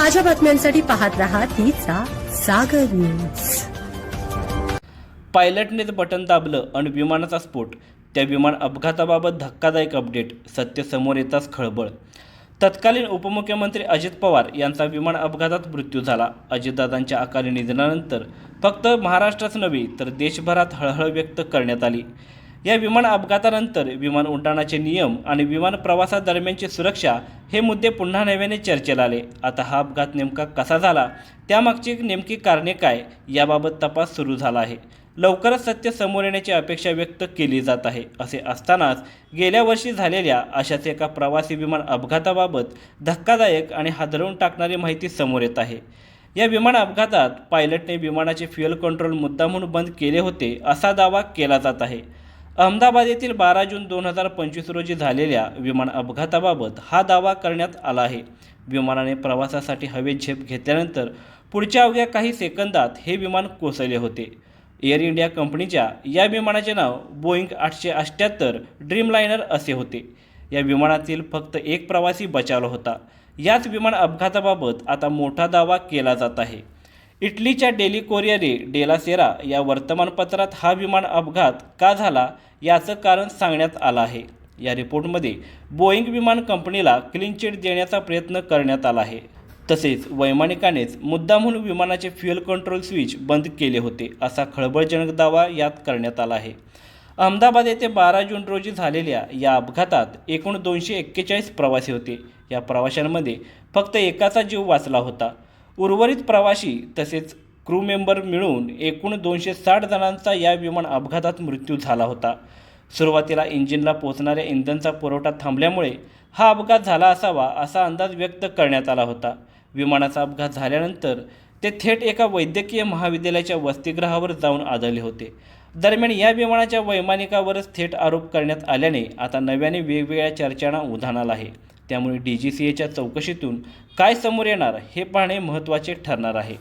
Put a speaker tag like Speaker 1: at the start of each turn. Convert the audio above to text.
Speaker 1: ताज्या बातम्यांसाठी पाहत रहा तिचा सागर न्यूज।
Speaker 2: पायलटनेच बटन दाबलं आणि विमानाचा स्फोट। त्या विमान अपघाताबाबत धक्कादायक अपडेट। सत्य समोर येताच खळबळ। तत्कालीन उपमुख्यमंत्री अजित पवार यांचा विमान अपघातात मृत्यू झाला। अजितदादांच्या अकाली निधनानंतर फक्त महाराष्ट्राच नव्हे तर देशभरात हळहळ व्यक्त करण्यात आली। या विमान अपघातानंतर विमान उड्डाणाचे नियम आणि विमान प्रवासादरम्यानची सुरक्षा हे मुद्दे पुन्हा नव्याने चर्चेला आले। आता हा अपघात नेमका कसा झाला, त्यामागची नेमकी कारणे काय याबाबत तपास सुरू झाला आहे। लवकरच सत्य समोर येण्याची अपेक्षा व्यक्त केली जात आहे। असे असतानाच गेल्या वर्षी झालेल्या अशाच एका प्रवासी विमान अपघाताबाबत धक्कादायक आणि हादरवून टाकणारी माहिती समोर येत आहे। या विमान अपघातात पायलटने विमानाचे फ्युएल कंट्रोल मुद्दामहून बंद केले होते असा दावा केला जात आहे। अहमदाबाद येथील 12 जून 2025 रोजी झालेल्या विमान अपघाताबाबत हा दावा करण्यात आला आहे। विमानाने प्रवासासाठी हवेत झेप घेतल्यानंतर पुढच्या अवघ्या काही सेकंदात हे विमान कोसळले होते। एअर इंडिया कंपनीच्या या विमानाचे नाव बोईंग 878 ड्रीमलाइनर असे होते। या विमानातील फक्त एक प्रवासी बचावला होता। याच विमान अपघाताबाबत आता मोठा दावा केला जात आहे। इटलीच्या डेली कोरिअरे डेला सेरा या वर्तमानपत्रात हा विमान अपघात का झाला याचं कारण सांगण्यात आलं आहे। या रिपोर्टमध्ये बोईंग विमान कंपनीला क्लीन चिट देण्याचा प्रयत्न करण्यात आला आहे। तसेच वैमानिकानेच मुद्दामहून विमानाचे फ्युएल कंट्रोल स्विच बंद केले होते असा खळबळजनक दावा यात करण्यात आला आहे। अहमदाबाद येथे 12 जून रोजी झालेल्या या अपघातात एकूण 241 प्रवासी होते। या प्रवाशांमध्ये फक्त एकाचा जीव वाचला होता। उर्वरित प्रवासी तसेच क्रू मेंबर मिळून एकूण 260 जणांचा या विमान अपघातात मृत्यू झाला होता। सुरुवातीला इंजिनला पोहोचणाऱ्या इंधनाचा पुरवठा थांबल्यामुळे हा अपघात झाला असावा असा अंदाज व्यक्त करण्यात आला होता। विमानाचा अपघात झाल्यानंतर ते थेट एका वैद्यकीय महाविद्यालयाच्या वसतिगृहावर जाऊन आदळले होते। दरम्यान या विमानाच्या वैमानिकावरच थेट आरोप करण्यात आल्याने आता नव्याने वेगवेगळ्या चर्चांना उधाण आलं आहे। त्यामुळे DGCAच्या चौकशीतून काय समोर येणार हे पाहणे महत्त्वाचे ठरणार आहे।